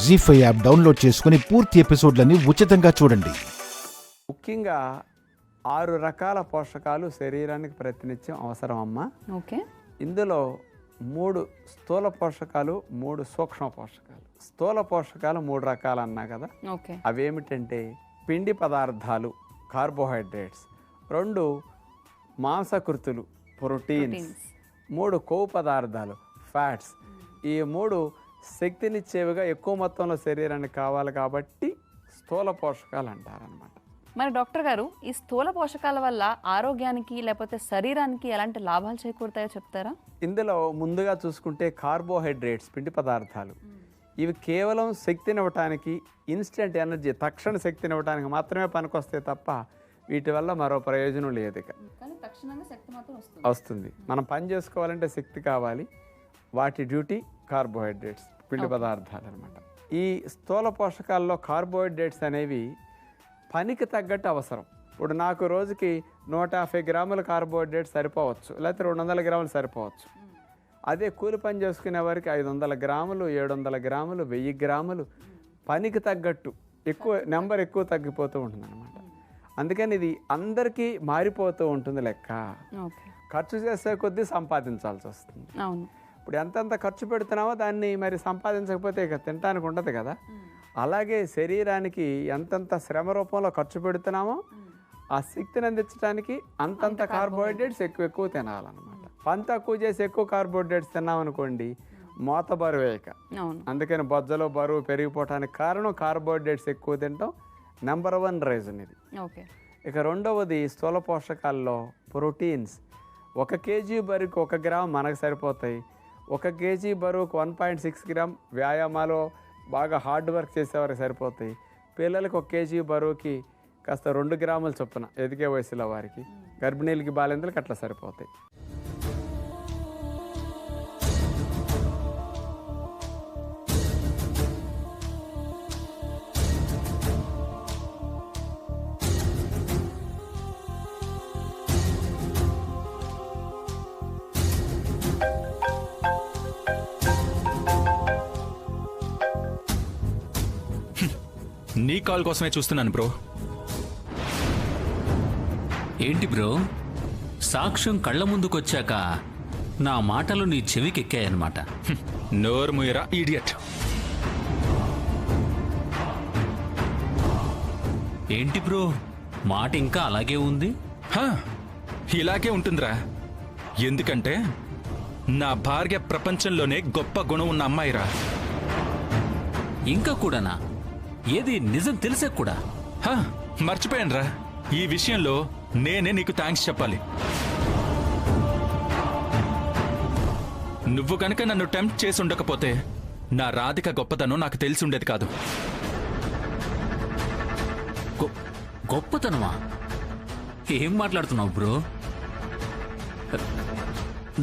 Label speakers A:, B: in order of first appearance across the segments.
A: జీ5 app download చేసుకుని పూర్తి ఎపిసోడ్లని ఉచితంగా చూడండి.
B: ముఖ్యంగా 6 రకాల పోషకాలు శరీరానికి ప్రతినిత్యం అవసరం అమ్మా.
C: ఓకే.
B: ఇందులో 3 స్థూల పోషకాలు, 3 సూక్ష్మ పోషకాలు. స్థూల పోషకాలు 3 రకాలు అన్నా కదా.
C: ఓకే.
B: అవేమిటంటే పిండి పదార్థాలు, కార్బోహైడ్రేట్స్, 2 మాంసకృతులు, ప్రోటీన్స్, 3 కొవ్వు పదార్థాలు, ఫ్యాట్స్. ఈ 3 శక్తినిచ్చేవిగా ఎక్కువ మొత్తంలో శరీరానికి కావాలి కాబట్టి స్థూల పోషకాలు అంటారనమాట.
C: మరి డాక్టర్ గారు, ఈ స్థూల పోషకాల వల్ల ఆరోగ్యానికి లేకపోతే శరీరానికి ఎలాంటి లాభాలు చేకూరుతాయో చెప్తారా?
B: ఇందులో ముందుగా చూసుకుంటే కార్బోహైడ్రేట్స్, పిండి పదార్థాలు, ఇవి కేవలం శక్తినివ్వటానికి, ఇన్స్టెంట్ ఎనర్జీ, తక్షణ శక్తినివ్వటానికి మాత్రమే పనికొస్తాయి తప్ప వీటి వల్ల మరో ప్రయోజనం లేదు. వస్తుంది. మనం పని చేసుకోవాలంటే శక్తి కావాలి. వాటి డ్యూటీ కార్బోహైడ్రేట్స్, పిండి పదార్థాలు అనమాట. ఈ స్థూల పోషకాల్లో కార్బోహైడ్రేట్స్ అనేవి పనికి తగ్గట్టు అవసరం. ఇప్పుడు నాకు రోజుకి 150 గ్రాముల కార్బోహైడ్రేట్స్ సరిపోవచ్చు, లేకపోతే 200 గ్రాములు సరిపోవచ్చు. అదే కూలి పని చేసుకునే వారికి 500 గ్రాములు, 700 గ్రాములు, 1000 గ్రాములు పనికి తగ్గట్టు నెంబర్ ఎక్కువ తగ్గిపోతూ ఉంటుంది అనమాట. అందుకని ఇది అందరికీ మారిపోతూ ఉంటుంది లెక్క. ఖర్చు చేసే కొద్దీ సంపాదించాల్సి వస్తుంది.
C: అవును.
B: ఇప్పుడు ఎంతెంత ఖర్చు పెడుతున్నామో దాన్ని మరి సంపాదించకపోతే ఇక తినడానికి ఉండదు కదా. అలాగే శరీరానికి ఎంతెంత శ్రమ రూపంలో ఖర్చు పెడుతున్నామో ఆ శక్తిని అందించడానికి అంతంత కార్బోహైడ్రేట్స్ ఎక్కువ తినాలన్నమాట. పని తక్కువ చేసి ఎక్కువ కార్బోహైడ్రేట్స్ తిన్నామనుకోండి, మోత బరువే ఇక. అందుకని బొజ్జలో బరువు పెరిగిపోవటానికి కారణం కార్బోహైడ్రేట్స్ ఎక్కువ తినటం నెంబర్ 1 రీజన్ ఇది. ఇక రెండవది స్థూల పోషకాల్లో ప్రోటీన్స్. 1 కేజీ బరువుకి 1 గ్రామ్ మనకు సరిపోతాయి. 1 కేజీ బరువుకు 1.6 గ్రామ్ వ్యాయామాలు బాగా హార్డ్ వర్క్ చేసేవారికి సరిపోతాయి. పిల్లలకి 1 కేజీ బరువుకి కాస్త 2 గ్రాముల చొప్పున ఎదిగే వయసులో వారికి, గర్భిణీలకి, బాలింతలకి అట్లా సరిపోతాయి.
D: నీ కాల్ కోసమే చూస్తున్నాను బ్రో.
E: ఏంటి బ్రో, సాక్ష్యం కళ్ళ ముందుకొచ్చాక నా మాటలు నీ చెవికెక్కాయన్నమాట.
D: నోరు ముయరా ఈడియట్.
E: ఏంటి బ్రో, మాట ఇంకా అలాగే ఉంది?
D: ఇలాగే ఉంటుందిరా. ఎందుకంటే నా భార్య ప్రపంచంలోనే గొప్ప గుణం ఉన్న అమ్మాయిరా.
E: ఇంకా కూడానా? ఏది నిజం తెలిసే కూడా?
D: మర్చిపోయానురా. ఈ విషయంలో నేనే నీకు థ్యాంక్స్ చెప్పాలి. నువ్వు కనుక నన్ను టెంప్ట్ చేసి ఉండకపోతే నా రాధిక గొప్పతనం నాకు తెలిసి ఉండేది కాదు.
E: గొప్పతనమా? ఏం మాట్లాడుతున్నావు బ్రో?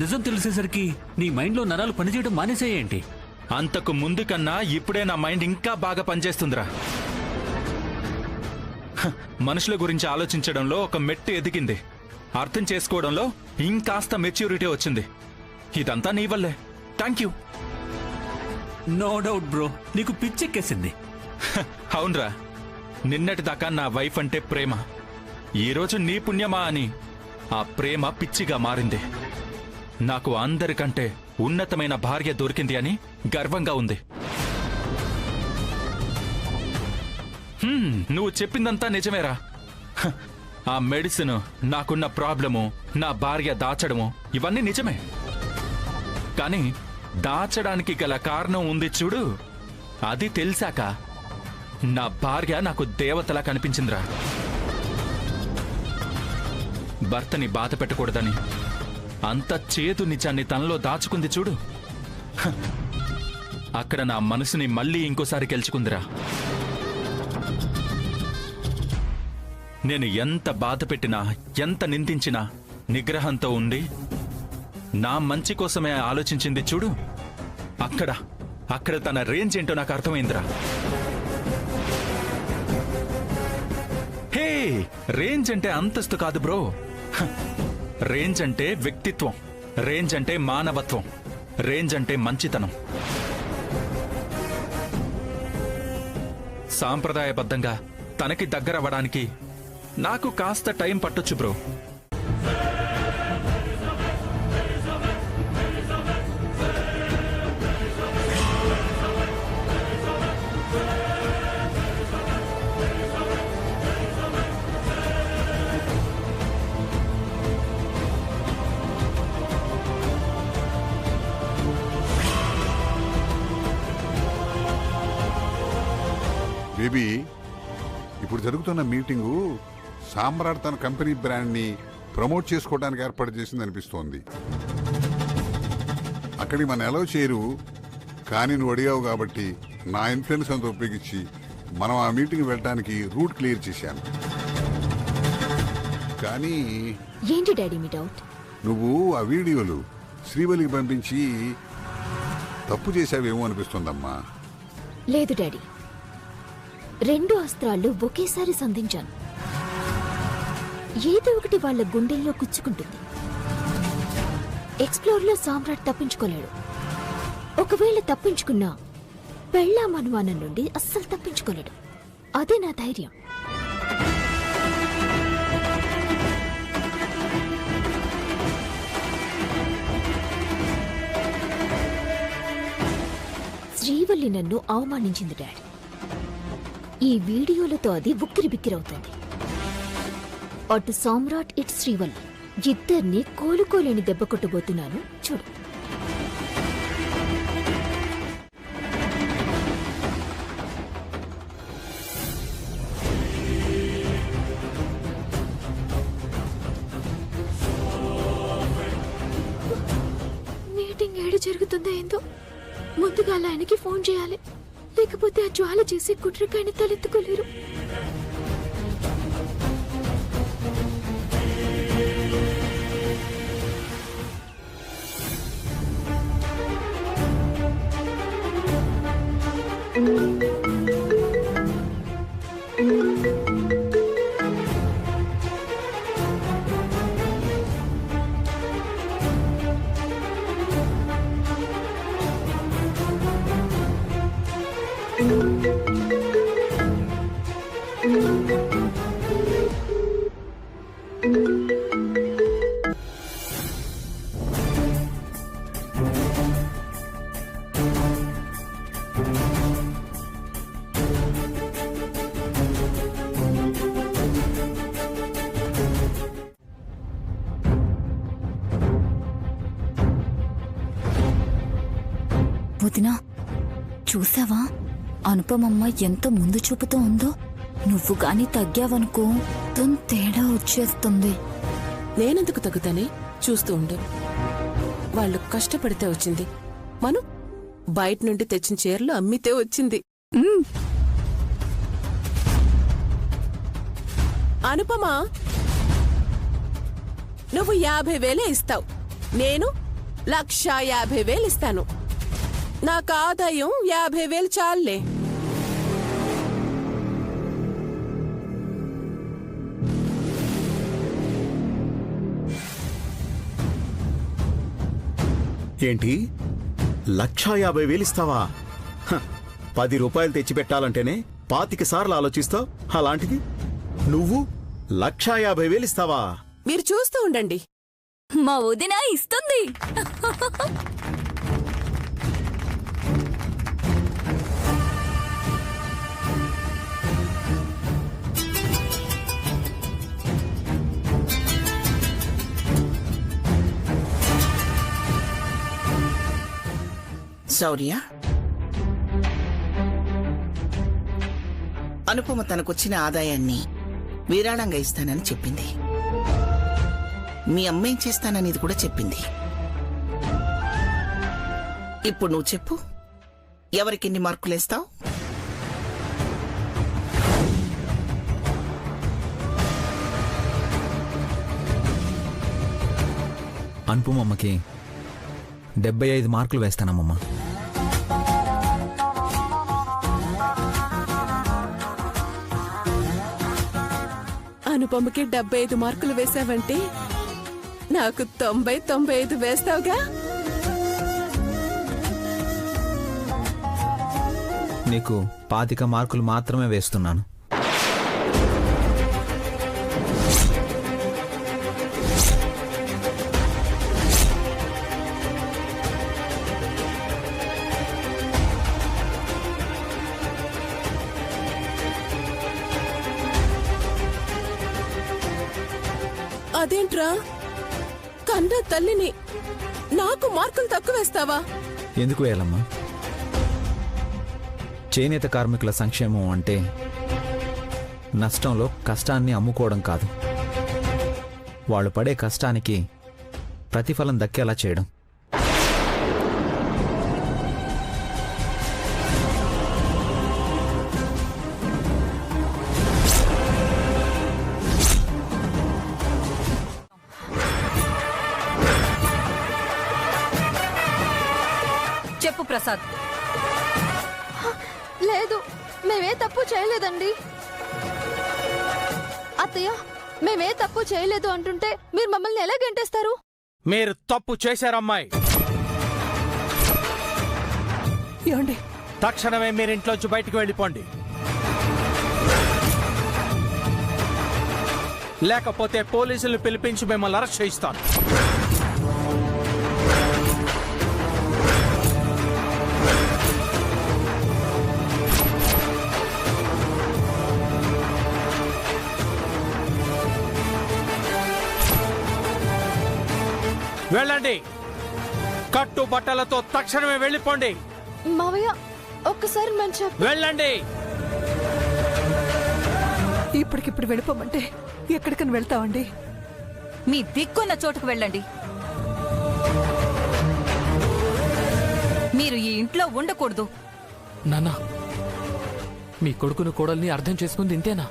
E: నిజం తెలిసేసరికి నీ మైండ్లో నరాలు పనిచేయడం మానేసాయేంటి?
D: అంతకు ముందు కన్నా ఇప్పుడే నా మైండ్ ఇంకా బాగా పనిచేస్తుందిరా. మనుషుల గురించి ఆలోచించడంలో ఒక మెట్టు ఎదిగింది. అర్థం చేసుకోవడంలో ఇంకాస్త మెచ్యూరిటీ వచ్చింది. ఇదంతా నీ వల్లే. Thank you.
E: No doubt bro, నీకు పిచ్చెక్కేసింది.
D: అవునరా. నిన్నటి దాకా నా వైఫ్ అంటే ప్రేమ. ఈరోజు నీ పుణ్యమా అని ఆ ప్రేమ పిచ్చిగా మారింది. నాకు అందరికంటే ఉన్నతమైన భార్య దొరికింది అని గర్వంగా ఉంది. నువ్వు చెప్పిందంతా నిజమేరా. ఆ మెడిసిన్, నాకున్న ప్రాబ్లము, నా భార్య దాచడము, ఇవన్నీ నిజమే. కానీ దాచడానికి గల కారణం ఉంది చూడు, అది తెలిసాక నా భార్య నాకు దేవతలా కనిపించిందిరా. భర్తని బాధ పెట్టకూడదని అంత చేదు నిజాన్ని తనలో దాచుకుంది చూడు. అక్కడ నా మనసుని మళ్ళీ ఇంకోసారి గెలుచుకుందిరా. నేను ఎంత బాధ పెట్టినా, ఎంత నిందించినా నిగ్రహంతో ఉండి నా మంచి కోసమే ఆలోచించింది చూడు. అక్కడ తన రేంజ్ ఏంటో నాకు అర్థమైందిరా. హే, రేంజ్ అంటే అంతస్తు కాదు బ్రో. రేంజ్ అంటే వ్యక్తిత్వం, రేంజ్ అంటే మానవత్వం, రేంజ్ అంటే మంచితనం. సాంప్రదాయబద్ధంగా తనకి దగ్గరవ్వడానికి నాకు కాస్త టైం పట్టొచ్చు బ్రో.
F: బేబీ, ఇప్పుడు జరుగుతున్న మీటింగు సామ్రాట్ తన కంపెనీ బ్రాండ్ని ప్రమోట్ చేసుకోవడానికి ఏర్పాటు చేసింది అనిపిస్తోంది. అక్కడికి మన ఎలా చేయరు, కానీ నువ్వు అడిగావు కాబట్టి నా ఇన్ఫ్లుయెన్స్ అంతా ఉపయోగించి మనం ఆ మీటింగ్ వెళ్ళడానికి రూట్ క్లియర్ చేశాను. కానీ
G: ఏంటి డాడీ మీ డౌట్?
F: నువ్వు ఆ వీడియోలు శ్రీవల్లికి పంపించి తప్పు చేశావేమో అనిపిస్తోందమ్మా.
G: లేదు డాడీ, 2 అస్త్రాలు ఒకేసారి సంధించాను. ఏదో ఒకటి వాళ్ళ గుండెల్లో గుచ్చుకుంటుంది. ఎక్స్ప్లోర్లో సామ్రాట్ తప్పించుకోలేడు. ఒకవేళ తప్పించుకున్నా పెళ్ళాం అనుమానం నుండి అస్సలు తప్పించుకోలేడు. అదే నా ధైర్యం. శ్రీవల్లి నన్ను అవమానించింది డాడీ. ఈ వీడియోలతో అది ఉక్కిరిబిక్కిరవుతోంది. అటు సామ్రాట్, ఇటు శ్రీవల్లి ఇద్దరిని కోలుకోలేని దెబ్బ కొట్టబోతున్నాను చూడు. మీటింగ్ ఏడు జరుగుతుందో ఏందో. ముందుగా ఆయనకి ఫోన్ చేయాలి, లేకపోతే ఆ జ్వాల చేసి కుట్రకాయని తలెత్తుకోలేరు.
H: వదినా, చూసావా అనుపమమ్మ ఎంత ముందు చూపుతూ ఉందో? నువ్వు గాని తగ్గావనుకో తేడా వచ్చేస్తుంది.
I: నేనెందుకు తగ్గుతానే? చూస్తూ ఉండు. వాళ్ళు కష్టపడితే వచ్చింది. మను బయట నుండి తెచ్చిన చీరలు అమ్మితే వచ్చింది. అనుపమా, నువ్వు 50,000 ఇస్తావు, నేను 1,50,000 ఇస్తాను. నాకు ఆదాయం 50,000 చాలే.
J: ఏంటి 1,50,000 ఇస్తావా? 10 రూపాయలు తెచ్చిపెట్టాలంటేనే 25 సార్లు ఆలోచిస్తావు. అలాంటిది నువ్వు 1,50,000 ఇస్తావా?
I: మీరు చూస్తూ ఉండండి.
H: మా వదిన ఇస్తుంది.
K: శౌర్య, అనుపమ తనకొచ్చిన ఆదాయాన్ని విరాళంగా ఇస్తానని చెప్పింది. మీ అమ్మేం చేస్తాననేది కూడా చెప్పింది. ఇప్పుడు నువ్వు చెప్పు, ఎవరికెన్ని మార్కులేస్తావు?
L: అనుపమమ్మకి 75 మార్కులు వేస్తానమ్మమ్మ.
I: అనుపమకి 75 మార్కులు వేసావంటే నాకు 90-95 వేస్తావుగా?
L: నీకు 25 మార్కులు మాత్రమే వేస్తున్నాను.
I: అదేంట్రా, కన్నా తల్లిని నాకు మార్కులు తక్కువ వేస్తావా?
L: ఎందుకు వేయాలమ్మా? చేనేత కార్మికుల సంక్షేమం అంటే నష్టంలో కష్టాన్ని అమ్ముకోవడం కాదు, వాళ్ళు పడే కష్టానికి ప్రతిఫలం దక్కేలా చేయడం.
H: చెప్పు ప్రసాద్.
G: లేదు, మేమే తప్పు చేయలేదండి. అత్తయ్య, మేమే తప్పు చేయలేదు అంటుంటే మీరు మమ్మల్ని ఎలా గంటేస్తారు?
M: మీరు తప్పు చేశారమ్మాయి.
I: ఏమండి,
M: తక్షణమే మీరింట్లోంచి బయటికి వెళ్ళిపోండి, లేకపోతే పోలీసులు పిలిపించి మిమ్మల్ని అరెస్ట్ చేయిస్తాను. వెళ్ళండి, కట్టు బట్టలతో తక్షణమే వెళ్ళిపోండి.
G: మావయ్య, ఒక్కసారి మంచి
M: వెళ్ళండి.
I: ఇప్పటికిప్పుడు వెళ్ళిపోమంటే ఎక్కడికని వెళ్తామండి?
H: మీ దిక్కున్న చోటుకు వెళ్ళండి. మీరు ఈ ఇంట్లో ఉండకూడదు.
E: నాన్నా, మీ కొడుకును కోడల్ని అర్థం చేసుకుంది ఇంతేనా?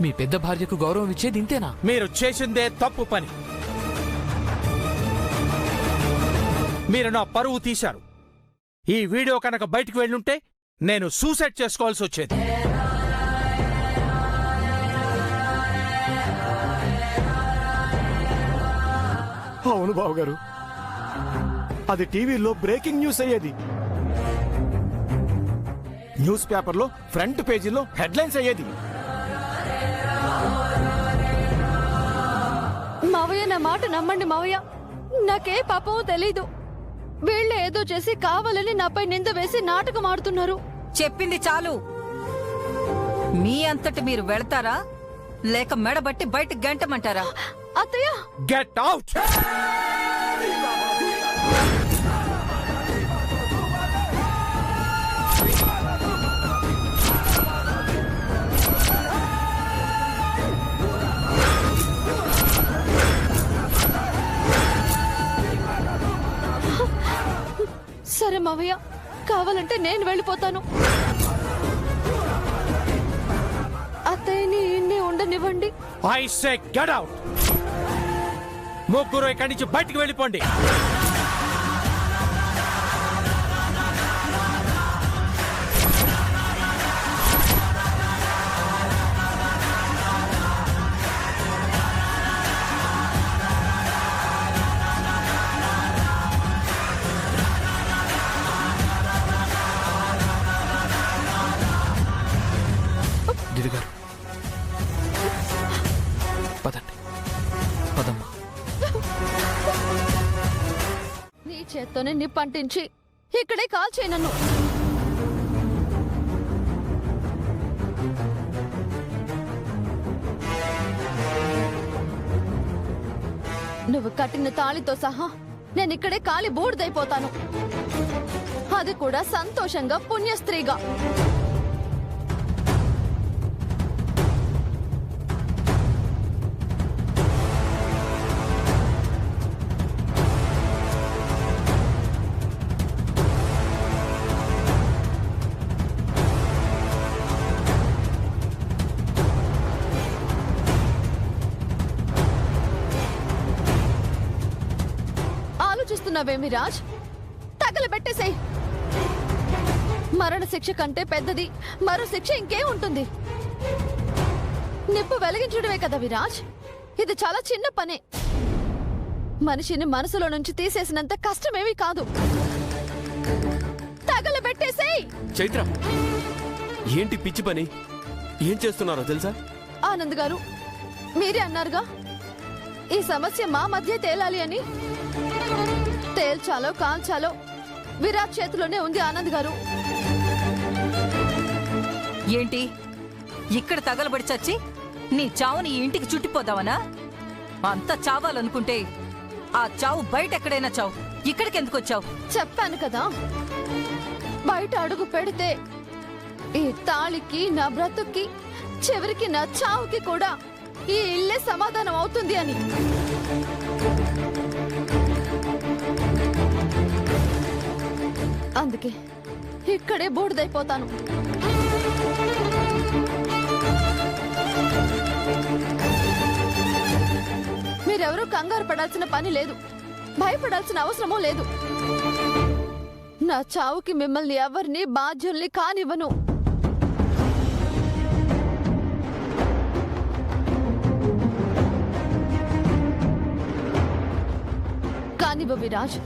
E: మీ పెద్ద భార్యకు గౌరవం ఇచ్చేది ఇంతేనా?
M: మీరు చేసిందే తప్పు పని. మీరు నా పరువు తీశారు. ఈ వీడియో కనుక బయటికి వెళ్ళుంటే నేను సూసైడ్ చేసుకోవాల్సి వచ్చేది.
A: అవును బావగారు, అది టీవీలో బ్రేకింగ్ న్యూస్ అయ్యేది. న్యూస్ పేపర్లో ఫ్రంట్ పేజీలో హెడ్లైన్స్ అయ్యేది.
G: మావయ్య, నా మాట నమ్మండి మావయ్య, నాకే పాపమో తెలీదు. వీళ్ళు ఏదో చేసి కావాలని నాపై నింద వేసి నాటకం ఆడుతున్నారు.
H: చెప్పింది చాలు. మీ అంతటి మీరు వెళతారా, లేక మెడబట్టి బయట గంటమంటారా?
G: అత్తయ్య,
M: గెట్ అవుట్.
G: సరే మావయ్య, కావాలంటే నేను వెళ్ళిపోతాను. అత్తయ్యని ఇన్ని ఉండనివ్వండి.
M: I say get out. ముగ్గురు ఇక్కడి నుంచి బయటికి వెళ్ళిపోండి.
E: గిరిగారు, పదండి, పదమ్మా.
G: నీ చేత్తోనే నిప్పంటించి ఇక్కడే కాల్చేయి నన్ను. నువ్వు కట్టిన తాళితో సహా నేను ఇక్కడే కాలి బూడిదైపోతాను. అది కూడా సంతోషంగా, పుణ్యస్త్రీగా. ఆలోచిస్తున్నావేమి రాజ్? తగలబెట్టేసేయ్. మరణ శిక్ష కంటే పెద్దది మరో శిక్ష ఇంకేం ఉంటుంది? నిప్పు వెలిగించడమే కదా విరాజ్. ఇది చాలా చిన్న పనే. మనిషిని మనసులో నుంచి తీసేసినంత కష్టమేమీ కాదు. తగల
N: చైత్ర, ఏంటి పిచ్చి పని? ఏం చేస్తున్నారో తెలుసా?
O: ఆనంద్ గారు, మీరే అన్నారుగా ఈ సమస్య మా మధ్య తేలాలి అని. తేల్చాలో కాల్చాలో విరాట్ చేతిలోనే ఉంది ఆనంద్ గారు.
H: ఏంటి ఇక్కడ తగలబడి చచ్చి నీ చావుని ఈ ఇంటికి చుట్టిపోదావనా? అంత చావాలనుకుంటే ఆ చావు బయట ఎక్కడైనా చావు, ఇక్కడికి వచ్చావు?
O: చెప్పాను కదా, బయట అడుగు పెడితే ఈ తాళికి, నా బ్రతుక్కి, చివరికి నా చావుకి కూడా ఈ ఇల్లే సమాధానం అవుతుంది అని. అందుకే ఇక్కడే బూడిదైపోతాను. మీరెవరూ కంగారు పడాల్సిన పని లేదు, భయపడాల్సిన అవసరమూ లేదు. నా చావుకి మిమ్మల్ని ఎవరిని బాధ్యుల్ని కానివ్వను. కానివ్వ విరాజ్,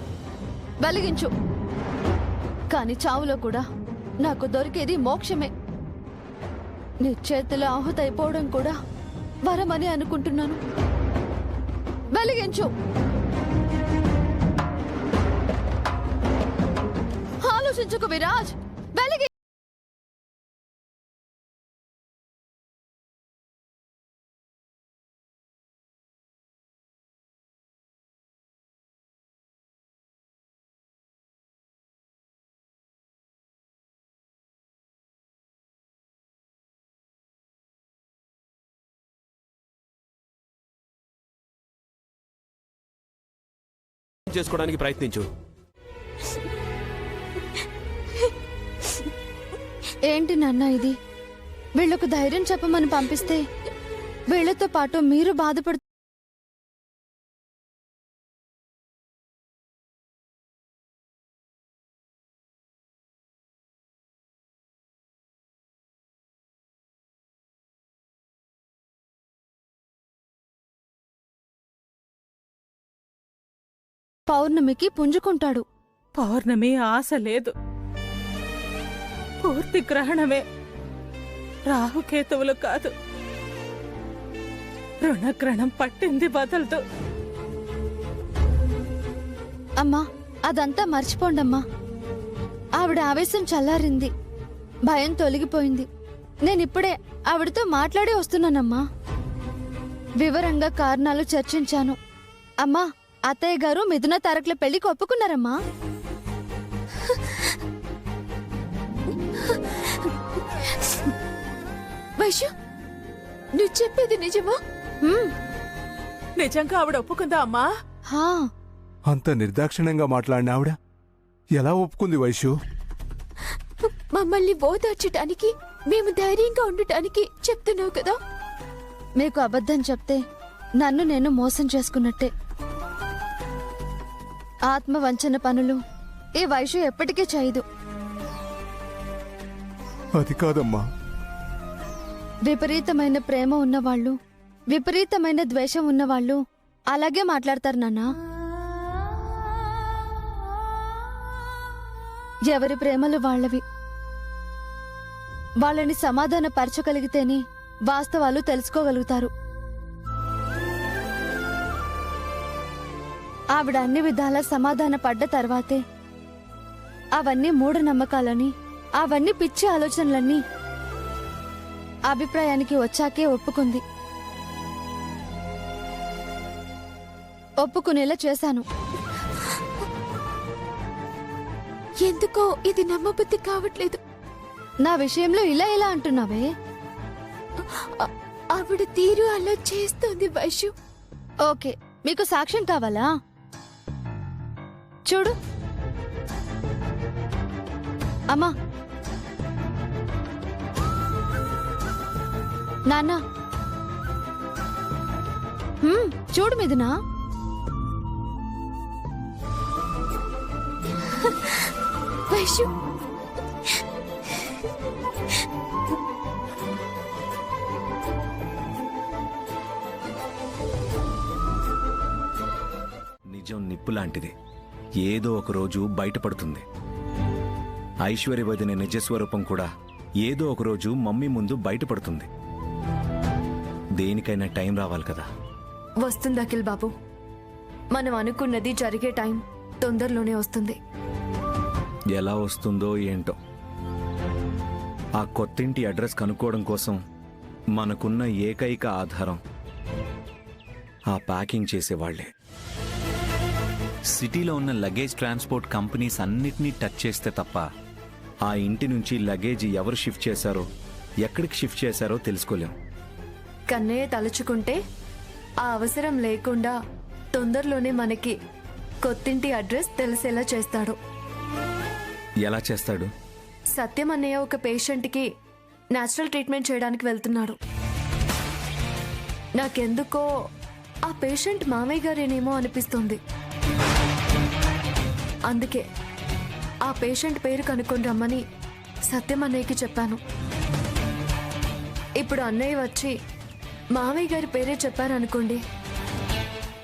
O: వెలిగించు. కాని చావులో కూడా నాకు దొరికేది మోక్షమే. నీ చేతిలో ఆహుతైపోవడం కూడా వరమని అనుకుంటున్నాను. వెలిగించు. ఆలోచించుకు విరాజ్, వెలిగి.
N: చేసుకోవడానికి ప్రయత్నించు.
O: ఏంటి నాన్న ఇది? వీళ్లకు ధైర్యం చెప్పమని పంపిస్తే వీళ్లతో పాటు మీరు బాధపడు. పౌర్ణమికి పుంజుకుంటాడు.
I: పౌర్ణమి ఆశ లేదు, పూర్తి గ్రహణమే. రాహుకేతువులు కాదు, రుణగ్రహణం పట్టింది వదలదు.
O: అమ్మా, అదంతా మర్చిపోండమ్మా. ఆవిడ ఆవేశం చల్లారింది, భయం తొలగిపోయింది. నేనిప్పుడే ఆవిడతో మాట్లాడి వస్తున్నానమ్మా. వివరంగా కారణాలు చర్చించాను. అమ్మా, అత్తయ్య గారు మిథున తారకుల పెళ్లికి ఒప్పుకున్నారమ్మా. వైశ్య, నువ్వు చెప్పేది నిజమా?
I: నిజంగా ఆవిడ ఒప్పుకుందా అమ్మా?
P: అంత నిర్దాక్షిణ్యంగా మాట్లాడిన ఆవిడ ఎలా ఒప్పుకుంది వైశ్యు?
O: మమ్మల్ని ఓదార్చడానికి, మేము ధైర్యంగా ఉండటానికి చెప్తున్నావు కదా. మీకు అబద్ధం చెప్తే నన్ను నేను మోసం చేసుకున్నట్టే. ఆత్మవంచన పనులు ఈ వైశ్యు ఎప్పటికీ చేయదు.
P: అది కాదమ్మా.
O: విపరీతమైన ప్రేమ ఉన్నవాళ్ళు, విపరీతమైన ద్వేషం ఉన్నవాళ్ళు అలాగే మాట్లాడతారు నాన్న. ఎవరి ప్రేమలు వాళ్ళవి. వాళ్ళని సమాధాన పరచగలిగితేనే వాస్తవాలు తెలుసుకోగలుగుతారు. ఆవిడ అన్ని విధాలా సమాధాన పడ్డ తర్వాతే అవన్నీ మూఢనమ్మకాలని, అవన్నీ పిచ్చి ఆలోచనలన్నీ అభిప్రాయానికి వచ్చాకే ఒప్పుకుంది. ఒప్పుకునేలా చేశాను. ఎందుకో ఇది నమ్మబుద్ధి కావట్లేదు. నా విషయంలో ఇలా ఎలా అంటున్నావే? ఆవిడ తీరు అలా చేస్తుంది వైశ్యు. ఓకే, మీకు సాక్ష్యం కావాలా? చూడు అమ్మా. నాన్న, చూడు మిథునా. వైశ్యు,
J: నిజం నిప్పు లాంటిది, ఏదో ఒక రోజు బయటపడుతుంది.
L: ఐశ్వర్య వదిన నిజస్వరూపం కూడా ఏదో ఒకరోజు మమ్మీ ముందు బయటపడుతుంది. దేనికైనా టైం రావాలి కదా.
O: వస్తుంది అఖిల్ బాబు. మనం అనుకున్నది జరిగే టైం తొందరలోనే వస్తుంది.
L: ఎలా వస్తుందో ఏంటో. ఆ కొత్తింటి అడ్రస్ కనుక్కోవడం కోసం మనకున్న ఏకైక ఆధారం ఆ ప్యాకింగ్ చేసేవాళ్లే. సిటీలో ఉన్న లగేజ్ ట్రాన్స్పోర్ట్ కంపెనీస్ అన్నిటినీ టచ్ చేస్తే తప్ప ఆ ఇంటి నుంచి లగేజ్ ఎవరు షిఫ్ట్ చేశారో, ఎక్కడికి షిఫ్ట్ చేశారో తెలుసుకోలేం.
O: కన్నయ్య తలుచుకుంటే ఆ అవసరం లేకుండా తొందరలోనే మనకి కొత్తింటి అడ్రస్ తెలిసేలా చేస్తాడు.
L: ఎలా చేస్తాడు?
O: సత్యం అన్నయ్య ఒక పేషెంట్కి నేచురల్ ట్రీట్మెంట్ చేయడానికి వెళ్తున్నాడు. నాకెందుకో ఆ పేషెంట్ మామయ్య గారేనేమో అనిపిస్తుంది. అందుకే ఆ పేషెంట్ పేరు కనుక్కొని రమ్మని సత్యం అన్నయ్యకి చెప్పాను. ఇప్పుడు అన్నయ్య వచ్చి మామయ్య గారి పేరే చెప్పారనుకోండి,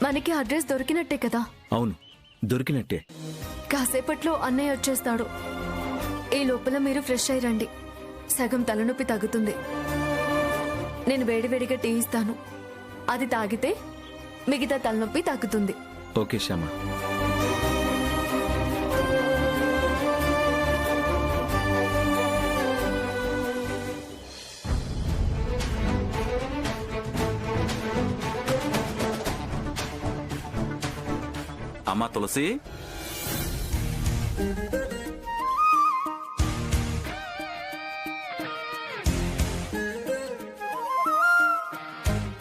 O: మనకి అడ్రస్ దొరికినట్టే కదా.
L: అవును, దొరికినట్టే.
O: కాసేపట్లో అన్నయ్య వచ్చేస్తాడు. ఈ లోపల మీరు ఫ్రెష్ అయి రండి. సగం తలనొప్పి తగ్గుతుంది. నేను వేడివేడిగా టీ ఇస్తాను. అది తాగితే మిగతా తలనొప్పి తగ్గుతుంది.
L: ఓకే శ్యామ.
Q: అమ్మా తులసి,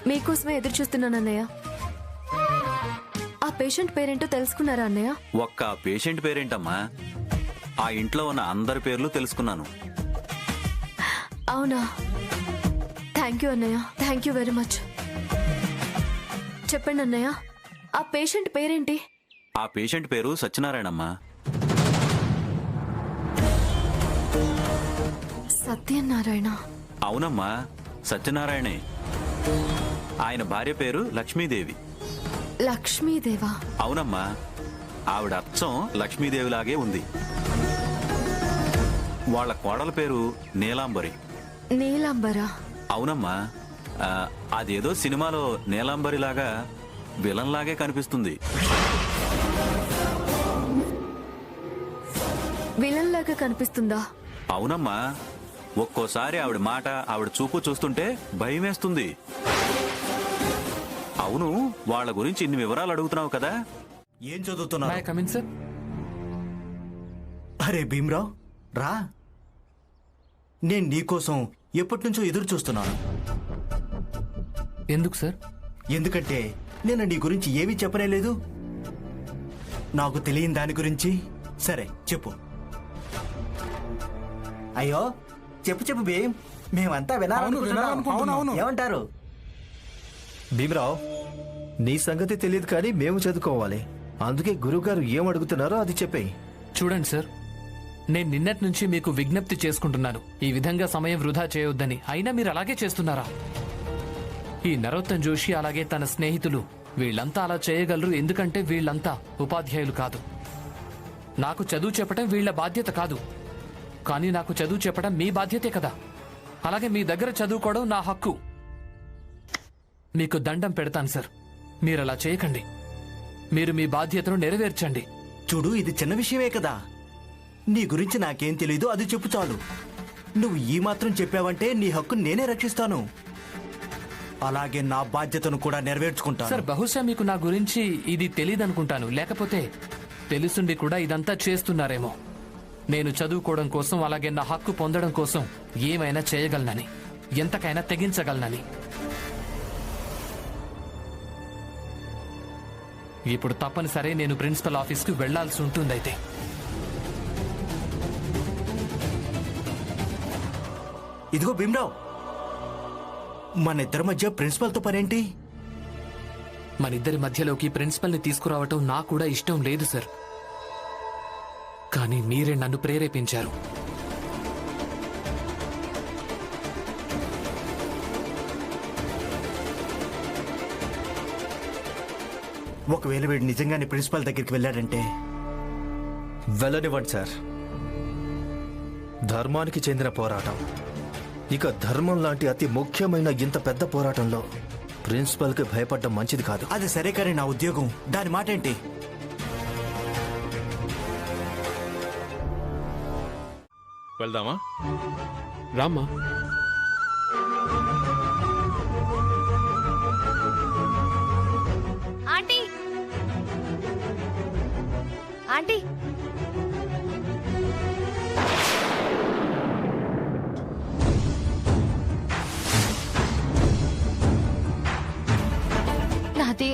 O: మీకోసమే ఎదురు చూస్తున్నాను అన్నయ్య. ఆ పేషెంట్ పేరేంటో తెలుసుకున్నారా అన్నయ్య?
Q: ఒక్క పేషెంట్ పేరేంటమ్మా? ఆ ఇంట్లో ఉన్న అందరి పేర్లు తెలుసుకున్నాను.
O: అవునా? థ్యాంక్ యూ అన్నయ్య, థ్యాంక్ యూ వెరీ మచ్. చెప్పండి అన్నయ్య, ఆ పేషెంట్ పేరేంటి?
Q: ఆ పేషెంట్ పేరు సత్యనారాయణమ్మా.
O: సత్యనారాయణ?
Q: అవునమ్మా, సత్యనారాయణే. ఆయన భార్య పేరు లక్ష్మీదేవి.
O: లక్ష్మీదేవా?
Q: అవునమ్మా, ఆవిడ అచ్చం లక్ష్మీదేవిలాగే ఉంది. వాళ్ళ కోడల పేరు నీలాంబరి.
O: నీలాంబరా?
Q: అవునమ్మా, అదేదో సినిమాలో నీలాంబరిలాగా విలన్లాగే కనిపిస్తుంది.
O: విలన్ లాగా కనిపిస్తుందా?
Q: అవునమ్మా, ఒక్కోసారి ఆవిడ మాట, ఆవిడ చూపు చూస్తుంటే భయం వేస్తుంది. అవును, వాళ్ళ గురించి ఇన్ని వివరాలు అడుగుతున్నావు కదా,
J: ఏం చదువుతున్నావు?
E: Come in sir.
J: అరే భీమ్రావ్, రా. నేను నీకోసం ఎప్పటి నుంచో ఎదురు చూస్తున్నాను.
E: ఎందుకు సార్?
J: ఎందుకంటే నేను నీ గురించి ఏమీ చెప్పనే లేదు. నాకు తెలియని దాని గురించి. సరే చెప్పు.
R: అయ్యో చెప్పు చెప్పు భీమ్, మేమంతా వినాలనుకుంటున్నాం. ఏమంటారు?
S: భీమరావు, నీ సంగతి తెలియదు కానీ మేము చదువుకోవాలి. అందుకే గురువుగారు ఏం అడుగుతున్నారో అది చెప్పేయి.
E: చూడండి సార్, నేను నిన్నటి నుంచి మీకు విజ్ఞప్తి చేసుకుంటున్నాను, ఈ విధంగా సమయం వృధా చేయొద్దని. అయినా మీరు అలాగే చేస్తున్నారా? ఈ నరోత్తమ్ జోషి అలాగే తన స్నేహితులు వీళ్ళంతా అలా చేయగలరు ఎందుకంటే వీళ్ళంతా ఉపాధ్యాయులు కాదు. నాకు చదువు చెప్పడం వీళ్ళ బాధ్యత కాదు, కానీ నాకు చదువు చెప్పడం మీ బాధ్యతే కదా. అలాగే మీ దగ్గర చదువుకోవడం నా హక్కు. మీకు దండం పెడతాను సార్, మీరు అలా చేయకండి. మీరు మీ బాధ్యతను నెరవేర్చండి.
J: చూడు, ఇది చిన్న విషయమే కదా. నీ గురించి నాకేం తెలీదు, అది చెప్పు చాలు. నువ్వు ఈ మాత్రం చెప్పావంటే నీ హక్కు నేనే రక్షిస్తాను. అలాగే నా బాధ్యతను కూడా నెరవేర్చుకుంటాను.
E: సార్, బహుశా మీకు నా గురించి ఇది తెలియదనుకుంటాను, లేకపోతే తెలుసుండి కూడా ఇదంతా చేస్తున్నారేమో. నేను చదువుకోవడం కోసం, అలాగే నా హక్కు పొందడం కోసం ఏమైనా చేయగలనని, ఎంతకైనా తెగించగలనని. ఇప్పుడు తప్పనిసరి నేను ప్రిన్సిపల్ ఆఫీస్కి వెళ్లాల్సి ఉంటుందైతే.
J: ఇదిగో భీమ్రావ్, మన ఇద్దరి మధ్య ప్రిన్సిపల్తో పనేంటి?
E: మనిద్దరి మధ్యలోకి ప్రిన్సిపల్ని తీసుకురావటం నాకు కూడా ఇష్టం లేదు సార్, కానీ మీరే నన్ను ప్రేరేపించారు.
J: ఒకవేళ వీడు నిజంగానే ప్రిన్సిపల్ దగ్గరికి వెళ్ళాడంటే?
S: వెళ్ళనివ్వండి సార్. ధర్మానికి చెందిన పోరాటం. ఇక ధర్మం లాంటి అతి ముఖ్యమైన ఇంత పెద్ద పోరాటంలో ప్రిన్సిపల్కి భయపడడం మంచిది కాదు.
J: అది సరే కానీ నా ఉద్యోగం, దాని మాట ఏంటి?
N: వెళ్దామా? రామ్మా.
T: ఆంటీ ఆంటీ
O: నాది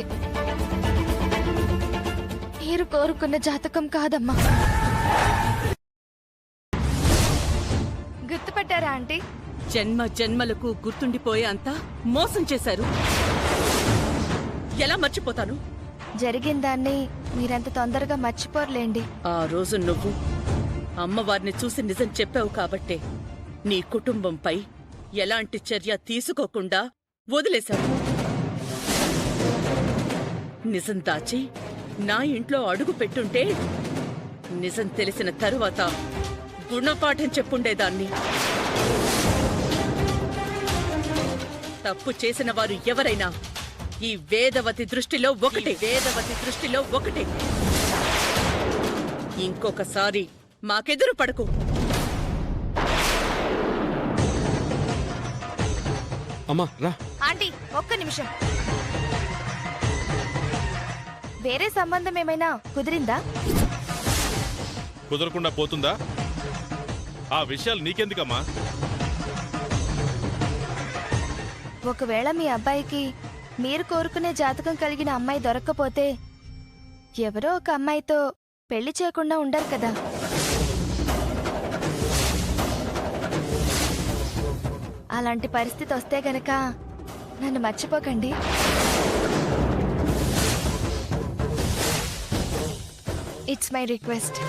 O: మీరు కోరుకున్న జాతకం కాదమ్మా. గుర్తుపట్టారా ఆంటీ?
U: జన్మ జన్మలకు గుర్తుండిపోయే అంతా మోసం చేశారు. ఎలా మర్చిపోతాను?
O: జరిగిన దాన్ని మీరంత తొందరగా మర్చిపోర్లేండి.
U: ఆ రోజు నువ్వు అమ్మవారిని చూసి నిజం చెప్పావు కాబట్టే నీ కుటుంబంపై ఎలాంటి చర్య తీసుకోకుండా వదిలేశావు. నిజం దాచి నా ఇంట్లో అడుగు పెట్టుంటే నిజం తెలిసిన తరువాత గుణపాఠం చెప్పుండేదాన్ని. తప్పు చేసిన వారు ఎవరైనా ఈ వేదవతి దృష్టిలో ఒకటే. ఇంకొకసారి మాకెదురు పడకు.
N: అమ్మా రా.
T: ఆంటీ ఒక్క నిమిషం. వేరే సంబంధం ఏమైనా కుదిరిందా?
V: కుదరకుండా పోతుందా? ఆ విషయాలు నీకెందుకమ్మా?
T: ఒకవేళ మీ అబ్బాయికి మీరు కోరుకునే జాతకం కలిగిన అమ్మాయి దొరక్కపోతే ఎవరో ఒక అమ్మాయితో పెళ్లి చేయకుండా ఉండరు కదా. అలాంటి పరిస్థితి వస్తే గనక నన్ను మర్చిపోకండి. It's my request.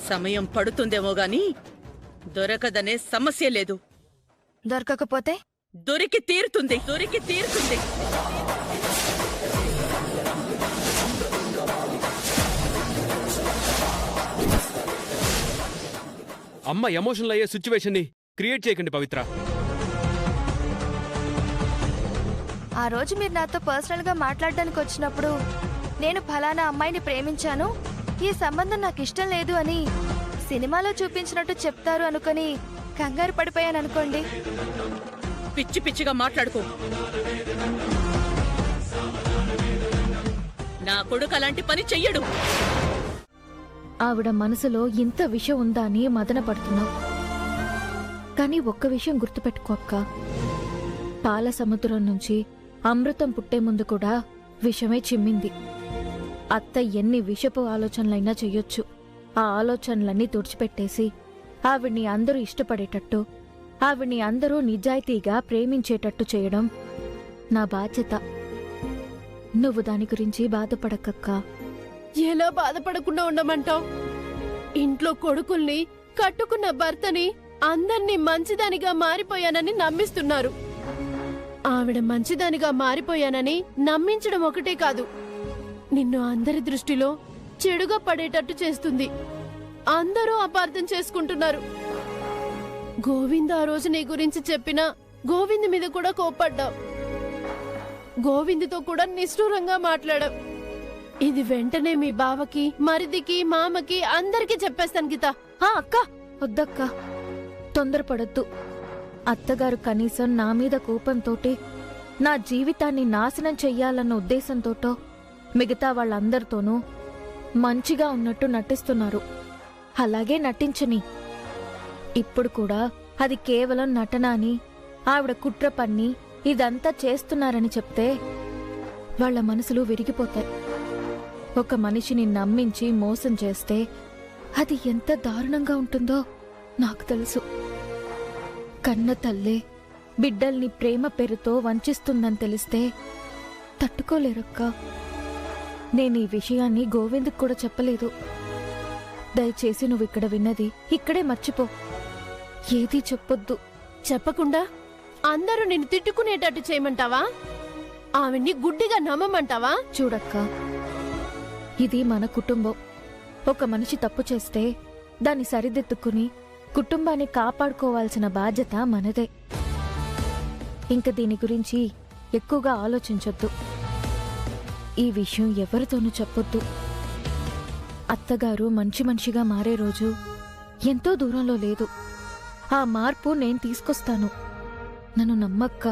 U: సమయం పడుతుందేమో గాని దొరకదనే సమస్య లేదు.
T: దొరకకపోతే?
U: దొరికి తీరుతుంది.
N: అమ్మ ఎమోషనల్ అయ్యే సిచ్యువేషన్ ని క్రియేట్ చేయకండి పవిత్ర.
T: ఆ రోజు మీరు నాతో పర్సనల్ గా మాట్లాడడానికి వచ్చినప్పుడు నేను ఫలానా అమ్మాయిని ప్రేమించాను, ఈ సంబంధం నాకు ఇష్టం లేదు అని సినిమాలో చూపించినట్టు చెప్తారు అనుకుని కంగారు పడిపోయాను అనుకోండి.
U: పిచ్చి పిచ్చిగా మాట్లాడుకో. నా కొడుకు అలాంటి పని చెయ్యడు.
G: ఆవిడ మనసులో ఇంత విషయం ఉందా అని మదన పడుతున్నావు. కానీ ఒక్క విషయం గుర్తుపెట్టుకో అక్క, పాల సముద్రం నుంచి అమృతం పుట్టే ముందు కూడా విషమే చిమ్మింది. అత్త ఎన్ని విషపు ఆలోచనలైనా చెయ్యొచ్చు. ఆ ఆలోచనలన్నీ తుడిచిపెట్టేసి ఆవిడ్ని అందరూ ఇష్టపడేటట్టు, ఆవిడ్ని అందరూ నిజాయితీగా ప్రేమించేటట్టు చేయడం నా బాధ్యత. నువ్వు దాని గురించి బాధపడకక్కా.
I: ఎలా బాధపడకుండా ఉండమంటావు? ఇంట్లో కొడుకుల్ని, కట్టుకున్న భర్తని, అందర్నీ మంచిదానిగా మారిపోయానని నమ్మిస్తున్నారు. ఆవిడ మంచిదానిగా మారిపోయానని నమ్మించడం ఒకటే కాదు, నిన్ను అందరి దృష్టిలో చెడుగా పడేటట్టు చేస్తుంది. అందరూ అపార్థం చేసుకుంటున్నారు. గోవింద్ ఆ రోజు నీ గురించి చెప్పినా గోవింద్ మీద కూడా కోప్పడ్డావు. గోవింద్తో కూడా నిష్ఠూరంగా మాట్లాడావు. ఇది వెంటనే మీ బావకి, మరిదికి, మామకి అందరికీ చెప్పేస్తాను గీత.
G: అక్క వద్దక్క, తొందరపడొద్దు. అత్తగారు కనీసం నా మీద కోపంతోటి, నా జీవితాన్ని నాశనం చెయ్యాలన్న ఉద్దేశంతోటో మిగతా వాళ్ళందరితోనూ మంచిగా ఉన్నట్టు నటిస్తున్నారు. అలాగే నటించని. ఇప్పుడు కూడా అది కేవలం నటన అని, ఆవిడ కుట్ర పన్ని ఇదంతా చేస్తున్నారని చెప్తే వాళ్ల మనసులు విరిగిపోతాయి. ఒక మనిషిని నమ్మించి మోసం చేస్తే అది ఎంత దారుణంగా ఉంటుందో నాకు తెలుసు. కన్న తల్లే బిడ్డల్ని ప్రేమ పేరుతో వంచిస్తుందని తెలిస్తే తట్టుకోలేరక్కా. నేను ఈ విషయాన్ని గోవింద్కి కూడా చెప్పలేదు. దయచేసి నువ్వు ఇక్కడ విన్నది ఇక్కడే మర్చిపో. ఏదీ చెప్పొద్దు.
I: చెప్పకుండా అందరూ నిన్ను తిట్టుకునేటట్టు చేయమంటావా? ఆవిడ్ని గుడ్డిగా నమ్మమంటావా?
G: చూడక్కా, ఇది మన కుటుంబం. ఒక మనిషి తప్పు చేస్తే దాన్ని సరిదిద్దుకుని కుటుంబాన్ని కాపాడుకోవాల్సిన బాధ్యత మనదే. ఇంక దీని గురించి ఎక్కువగా ఆలోచించొద్దు. ఈ విషయం ఎవరితోనూ చెప్పొద్దు. అత్తగారు మంచి మనిషిగా మారే రోజు ఎంతో దూరంలో లేదు. ఆ మార్పు నేను తీసుకొస్తాను. నన్ను నమ్మక్క.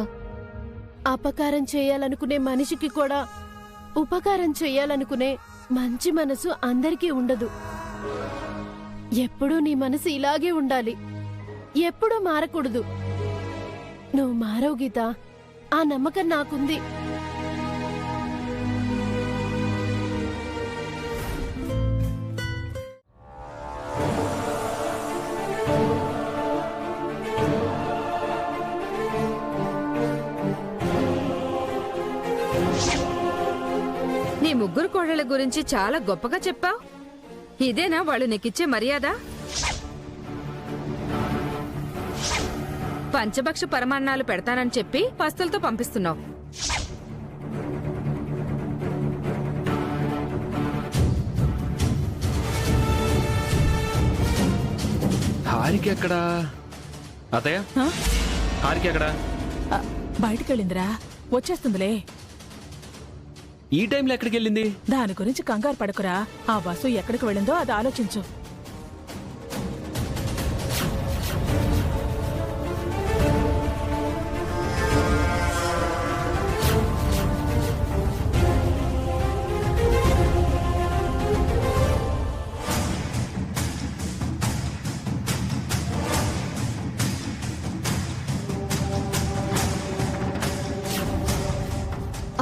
B: అపకారం చేయాలనుకునే మనిషికి కూడా ఉపకారం చేయాలనుకునే మంచి మనసు అందరికీ ఉండదు. ఎప్పుడూ నీ మనసు ఇలాగే ఉండాలి, ఎప్పుడూ మారకూడదు. నువ్వు మారవు గీత, ఆ నమ్మకం నాకుంది.
C: నీ ముగ్గురు కోడళ్ళ గురించి చాలా గొప్పగా చెప్పావు. ఇదేనా వాళ్ళు నీకిచ్చే మర్యాద? పంచభక్ష పరమాన్నాలు పెడతానని చెప్పి పస్తులతో పంపిస్తున్నావు.
W: హారిక ఎక్కడా? అత్తయ్య, హారిక ఎక్కడా?
X: బయటికెళ్ళిందిరా, వచ్చేస్తుందిలే.
W: ఈ టైంలో ఎక్కడికి వెళ్ళింది?
X: దాని గురించి కంగారు పడకురా. ఆ బస్సు ఎక్కడికి వెళ్ళిందో అది ఆలోచించు.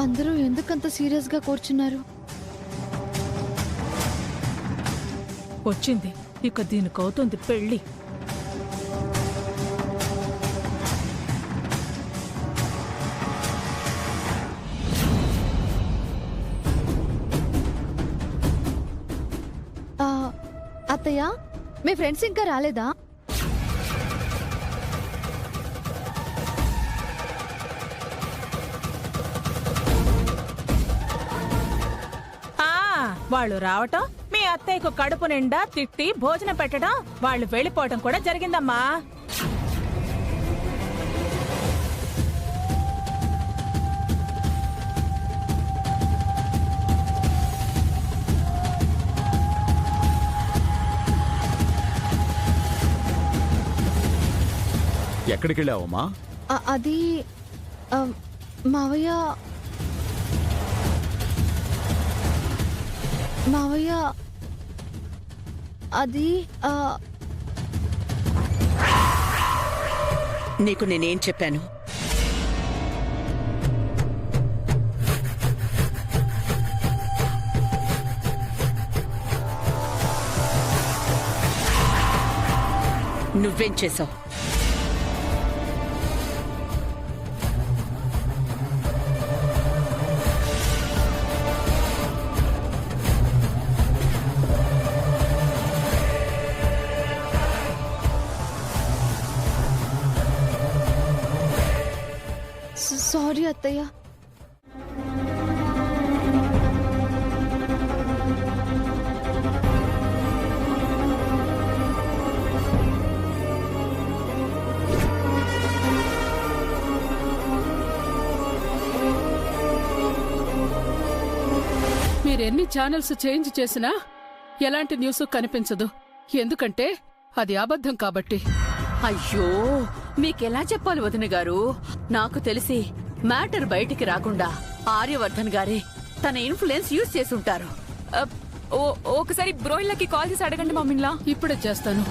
G: అందరూ ఎందుకంత సీరియస్ గా కూర్చున్నారు?
X: వచ్చింది, ఇక దీనికవుతుంది పెళ్ళి.
G: అత్తయ్య, మీ ఫ్రెండ్స్ ఇంకా రాలేదా?
X: వాళ్ళు రావటం, మీ అత్తయ్యకు కడుపు నిండా తిట్టి భోజనం పెట్టడం, వాళ్ళు వెళ్ళిపోవటం కూడా జరిగిందమ్మా.
L: ఎక్కడికి వెళ్ళావమ్మా?
G: అది మావయ్య మావయ్య అది
U: నీకు నేనేం చెప్పాను? నువ్వేం చేశావు?
G: సారీ అత్తయ్య.
X: మీరెన్ని ఛానల్స్ చేంజ్ చేసినా ఎలాంటి న్యూస్ కనిపించదు, ఎందుకంటే అది అబద్ధం కాబట్టి.
U: అయ్యో, మీకెలా చెప్పాలి వదిన గారు? నాకు తెలిసి మ్యాటర్ బయటికి రాకుండా ఆర్యవర్ధన్ గారే తన ఇన్ఫ్లుయెన్స్ యూజ్ చేసి ఉంటారు.
X: ఒకసారి బ్రోయిన్లకి కాల్ చేసి అడగండి మమ్మీలా. ఇప్పుడే చేస్తాను.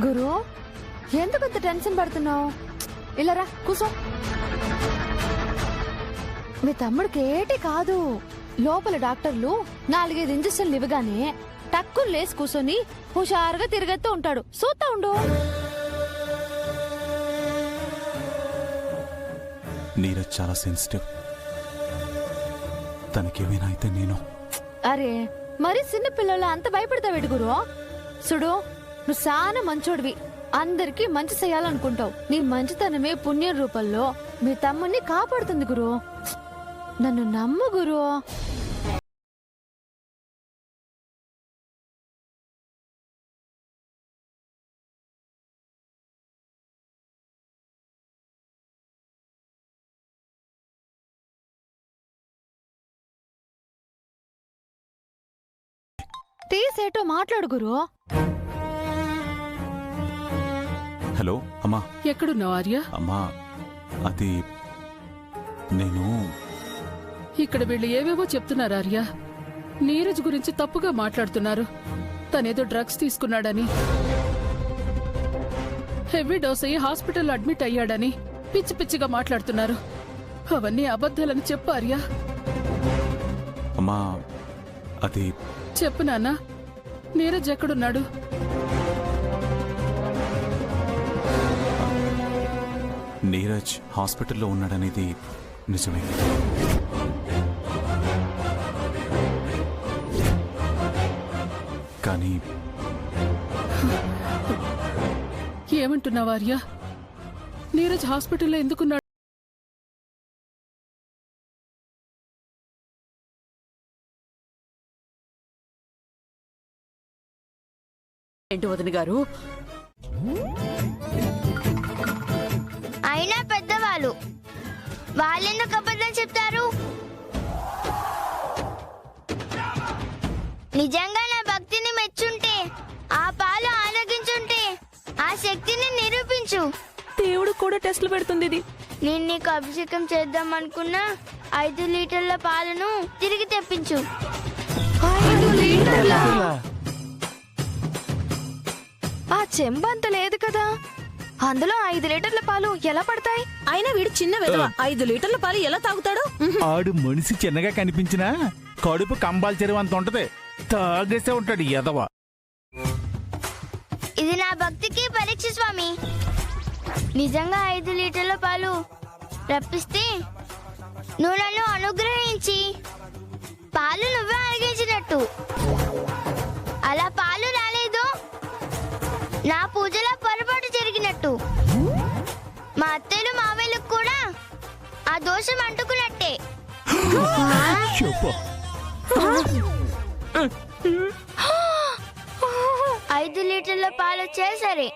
G: గురు, ఎందుకంత టెన్షన్ పడుతున్నావు? ఇలా రా, కూసో. మీ తమ్ముడికి ఏటి కాదు, లోపల డాక్టర్లు 4-5 ఇంజక్షన్లు ఇవ్వగానే టక్కులు లేసి కూర్చొని హుషారుగా తిరిగేస్తూ ఉంటాడు. చూస్తా ఉండు.
Y: నీరజ్ చాలా సెన్సిటివ్. తనకేమైనా అయితే నేను...
G: అరే, మరి చిన్న పిల్లల అంత భయపడతావేటి గురు? సుడు, నువ్వు చాలా మంచోడివి, అందరికీ మంచి చేయాలనుకుంటావు. నీ మంచితనమే పుణ్యం రూపంలో మీ తమ్ముణ్ణి కాపాడుతుంది గురు. నన్ను నమ్ము గురు. తీసేటో మాట్లాడు గురు.
L: హలో అమ్మా.
X: ఎక్కడున్నావు ఆర్య?
L: అమ్మా అది నేను
X: ఇక్కడ వీళ్ళు ఏవేవో చెప్తున్నారు ఆర్య. నీరజ్ గురించి తప్పుగా మాట్లాడుతున్నారు. తనేదో డ్రగ్స్ తీసుకున్నాడని, హెవీ డోస్ అయ్యి హాస్పిటల్లో అడ్మిట్ అయ్యాడని పిచ్చి పిచ్చిగా మాట్లాడుతున్నారు. అవన్నీ అబద్ధాలని చెప్పు ఆర్య.
L: అమ్మా అది
X: చెప్పు నాన్న, నీరజ్ ఎక్కడున్నాడు?
L: నీరజ్ హాస్పిటల్లో ఉన్నాడనేది నిజమే. కానీ
X: ఏమంటున్నావు ఆర్య? నీరజ్ హాస్పిటల్లో ఎందుకున్నాడు?
U: ఏంటి వదిన గారు?
T: అయినా పెద్దవాళ్ళు వాళ్ళెందుకు అబద్ధం చెప్తారు? నిజంగా నా భక్తిని మెచ్చుంటే, ఆ పాలు ఆరగించుంటే, ఆ శక్తిని నిరూపించు.
A: దేవుడు కూడా టెస్టులు పెడుతుంది ఇది.
T: నేను నీకు అభిషేకం చేద్దాం అనుకున్నా 5 లీటర్ల పాలను తిరిగి తెప్పించు.
O: 5 లీటర్ల? ఆ చెంబంత లేదు కదా, అందులో 5 లీటర్ల పాలు ఎలా పడతాయి?
A: అయినా వీడు చిన్న విధవ, 5 లీటర్ల పాలు ఎలా తాగుతాడు?
M: ఆడు మనిషి చిన్నగా కనిపించినా కడుపు కంబాల చెరువు అంత ఉంటది, తాగేసే ఉంటాడు ఎదవ.
T: ఇది నా భక్తికి పరీక్ష స్వామి. నిజంగా 5 లీటర్ల పాలు రప్పిస్తే నువ్వు నన్ను అనుగ్రహించి పాలు నువ్వే అరిగించినట్టు. అలా పాలు రాలేదు, నా పూజలో పొరపాటు జరిగినట్టు. మా అత్తలు మావేలకు కూడా ఆ దోషం అంటుకున్నట్టే. 5 లీటర్ల పాలు వచ్చేసరి,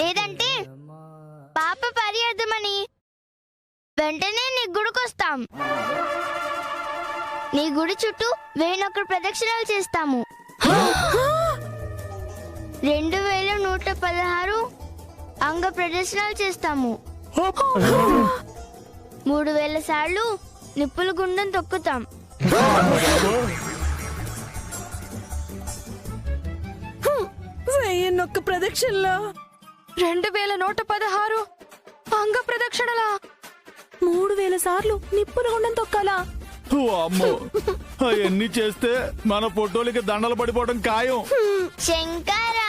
T: లేదంటే పాప పర్యార్థమని వెంటనే నీ గుడికొస్తాం. నీ గుడి చుట్టూ 1001 ప్రదక్షిణాలు చేస్తాము. 2116 అంగ ప్రదర్శనలు చేస్తాము. 3000 సార్లు నిప్పుల గుండం తొక్కుతాం.
A: 1001 ప్రదక్షిణలా?
O: 2116 అంగ ప్రదక్షిణలా? 3000 సార్లు నిప్పుల గుండం తొక్కాలా?
M: అమ్మో, అవన్నీ చేస్తే మన ఫోటోలకి దండలు పడిపోవడం ఖాయం.
T: శంకరా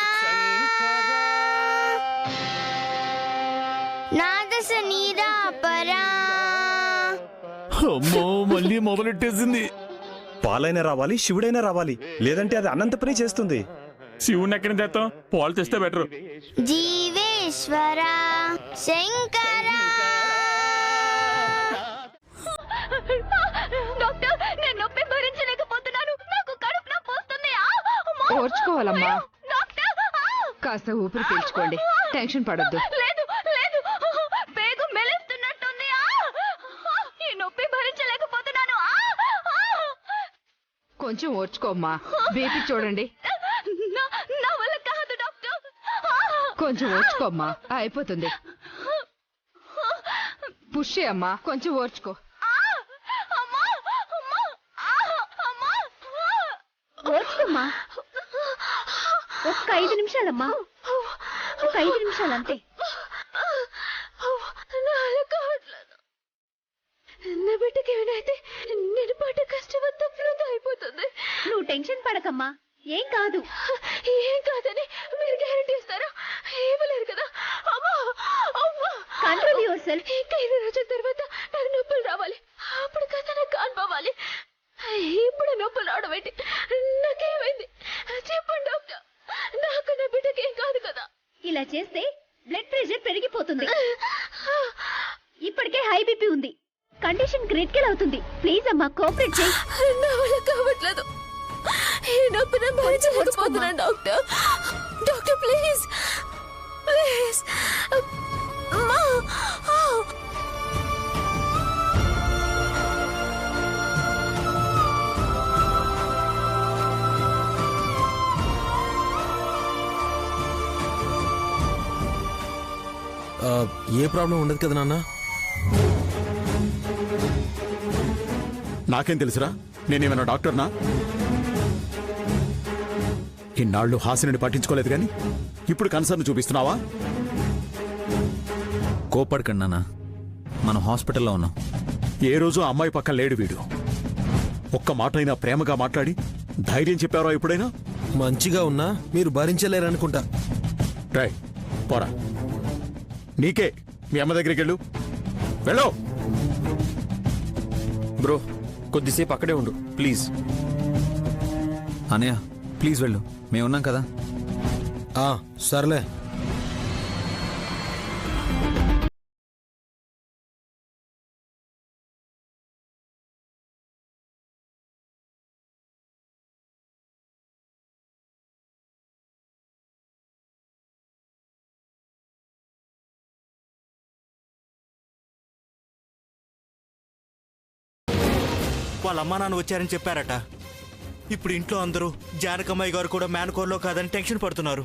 T: నాదస నీరాపరా.
M: అమ్మో, మళ్ళీ మొదలెట్టేసింది.
D: పాలైనా రావాలి, శివుడైనా రావాలి, లేదంటే అది అనంత పని చేస్తుంది.
W: శివుని ఎక్కడి తెస్తాం? పాలు తెస్తే బెటర్.
T: జీవేశ్వర శంకరా.
G: డాక్టర్, నేను నొప్పి భరించలేకపోతున్నాను. నాకు కడుపు నొప్పి వస్తుంది.
C: ఓర్చుకోవాలమ్మా, కాస్త ఊపిరి పీల్చుకోండి, టెన్షన్ పడొద్దు.
G: లేదు లేదు, పేగు మెలుస్తున్నట్టుంది. ఈ నొప్పి భరించలేకపోతున్నాను.
C: కొంచెం ఓర్చుకోమ్మా. బీపీ చూడండి.
G: నా వల్ల కాదు డాక్టర్.
C: కొంచెం ఓర్చుకోమ్మా, అయిపోతుంది. పుష్టి అమ్మా, కొంచెం ఓర్చుకో.
G: ఓర్చుకోమ్మా, ఒక్క 5 నిమిషాలమ్మా, ఒక 5 నిమిషాలు అంతే. నా బిడ్డకి ఏమైనా నేను పడ్డ కష్టమంతా వృధా అయిపోతుంది. నువ్వు టెన్షన్ పడకమ్మా, ఏం కాదు. ఏం కాదని మీరు గ్యారెంటీ ఇస్తారా? ఏమలేరు కదా. Control your self. ఇంకా 20 రోజుల తర్వాత నాకు నొప్పులు రావాలి, అప్పుడు కదా నాకు అనుభవాలి. ఇప్పుడు నొప్పులు రావడం ఏంటి? నాకు
F: ఇలా చేస్తే బ్లడ్ ప్రెషర్ పెరిగిపోతుంది. ఇప్పటికే హై బీపీ ఉంది. కండిషన్ క్రిటికల్ అవుతుంది. ప్లీజ్ అమ్మా కోఆపరేట్ చేయి.
B: నా వల్ల కావట్లేదు. ఈ నొప్పి నేను భరించలేకపోతున్నాను డాక్టర్. Doctor please please. అమ్మా.
H: ఏ ప్రాబ్లం ఉండదు కదా నాన్న?
K: నాకేం తెలుసురా? నేనేమైనా డాక్టర్నా? ఇన్నాళ్ళు హాసిని పట్టించుకోలేదు కానీ ఇప్పుడు కన్సర్న్ చూపిస్తున్నావా?
L: కోపడకండి నాన్న, మనం హాస్పిటల్లో ఉన్నాం.
K: ఏ రోజు అమ్మాయి పక్కన లేడు వీడు. ఒక్క మాటైనా ప్రేమగా మాట్లాడి ధైర్యం చెప్పారో ఎప్పుడైనా?
H: మంచిగా ఉన్నా మీరు భరించలేరనుకుంటా.
K: ట్రై పోరా, నీకే మీ అమ్మ దగ్గరికి వెళ్ళు.
N: బ్రో కొద్దిసేపు అక్కడే ఉండు ప్లీజ్.
L: అనయ్య ప్లీజ్ వెళ్ళు, మేమున్నాం కదా.
H: సర్లే.
J: వాళ్ళ అమ్మా నాన్న వచ్చారని చెప్పారట. ఇప్పుడు ఇంట్లో అందరూ జానకమ్మాయి గారు కూడా మేనకోర్లో కాదని టెన్షన్ పడుతున్నారు.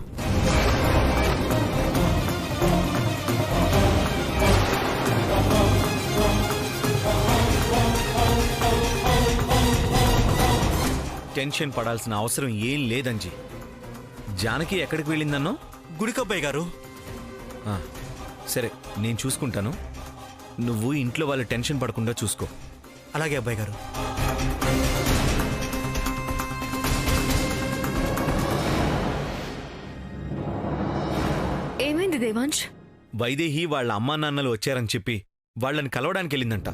L: టెన్షన్ పడాల్సిన అవసరం ఏం లేదంజీ. జానకి ఎక్కడికి వెళ్ళిందన్నో?
J: గుడికబ్బాయి గారు.
L: సరే నేను చూసుకుంటాను, నువ్వు ఇంట్లో వాళ్ళు టెన్షన్ పడకుండా చూసుకో.
J: అలాగే అబ్బాయి గారు.
O: ఏమైంది దేవాంశ్?
L: వైదేహి వాళ్ళ అమ్మా నాన్నలు వచ్చారని చెప్పి వాళ్ళని కలవడానికి వెళ్ళిందంట.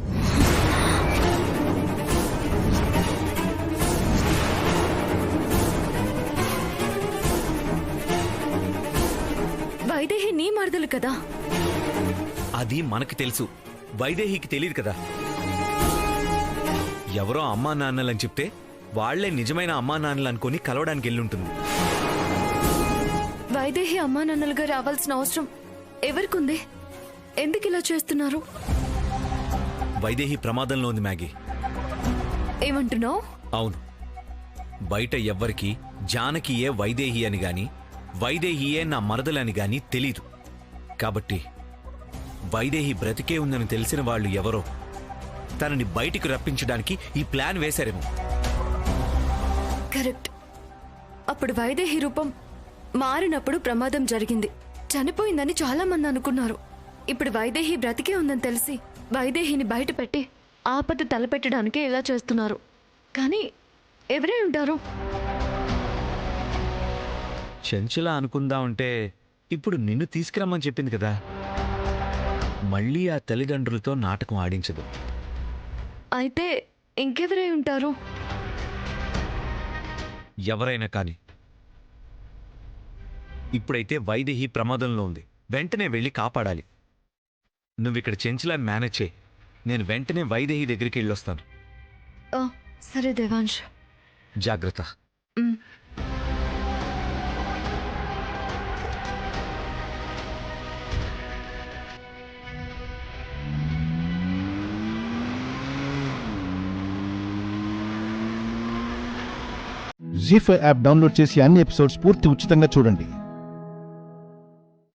O: వైదేహి నీ మరదలు కదా?
L: అది మనకు తెలుసు, వైదేహికి తెలియదు కదా. ఎవరో అమ్మా నాన్నలని చెప్తే వాళ్లే నిజమైన అమ్మా నాన్నలు అనుకుని కలవడానికి వెళ్ళుంటుంది.
O: వైదేహి అమ్మా నాన్నలుగా రావాల్సిన అవసరం ఎవరికుంది? ఎందుకు ఇలా చేస్తున్నారు?
L: వైదేహి ప్రమాదంలో ఉంది మ్యాగీ.
O: ఏమంటున్నావు?
L: అవును, బయట ఎవ్వరికి జానకియే వైదేహి అని గాని వైదేహియే నా మరదలని గాని తెలీదు. కాబట్టి వైదేహి బ్రతికే ఉందని తెలిసిన వాళ్ళు ఎవరో తనని బయటికి రప్పించడానికి ఈ ప్లాన్ వేశారేమో.
O: కరెక్ట్. అప్పుడు వైదేహి రూపం మారినప్పుడు ప్రమాదం జరిగింది, చనిపోయిందని చాలా మంది అనుకున్నారు. ఇప్పుడు వైదేహి బ్రతికే ఉందని తెలిసి వైదేహిని బయట పెట్టి ఆపద తలపెట్టడానికి ఇలా చేస్తున్నారు. కానీ ఎవరై ఉంటారు?
L: చెంచల అనుకుందామంటే ఇప్పుడు నిన్ను తీసుకురమ్మని చెప్పింది కదా. మళ్ళీ ఆ తల్లిదండ్రులతో నాటకం ఆడించదు.
O: అయితే ఇంకెవరై ఉంటారు?
L: ఎవరైనా కానీ ఇప్పుడైతే వైదేహి ప్రమాదంలో ఉంది, వెంటనే వెళ్ళి కాపాడాలి. నువ్విక్కడ చెంచలాన్ని మేనేజ్ చేయి, నేను వెంటనే వైదేహి దగ్గరికి వెళ్ళొస్తాను.
O: సరే దేవాంశ్.
L: జాగ్రత్త.
P: జీ5 యాప్ డౌన్లోడ్ చేసి అన్ని ఎపిసోడ్స్ పూర్తి ఉచితంగా చూడండి.